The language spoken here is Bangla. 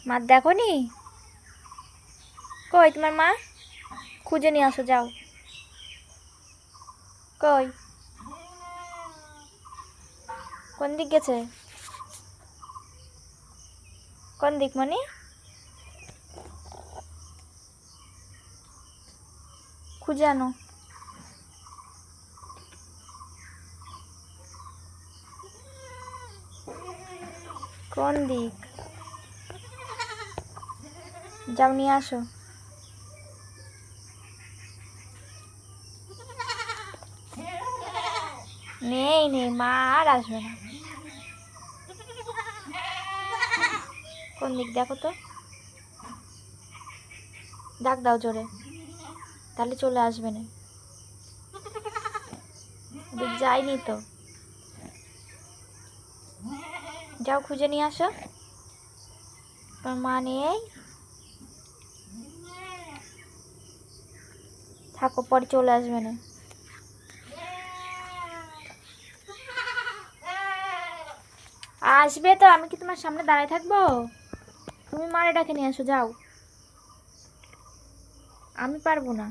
মা দেখো নি? কই তোমার মা? খুঁজে নিয়ে আসো যাও। কই? কোন দিক গেছে? কোন দিক মানে? খুঁজে আনো। কোন দিক? যাও নিয়ে আসো। নেই নেই, মা আর আসবে না। কোন দিক দেখো তো, ডাক দাও জোরে, তাহলে চলে আসবে না। ওদিক যায়নি তো, যাও খুঁজে নিয়ে আসো। তোমার মা নেই, থাকো, পরে চলে আসবে না। আসবে তো, আমি কি তোমার সামনে দাঁড়ায় থাকবো? তুমি মারে ডাকে নিয়ে আসো যাও, আমি পারবো না।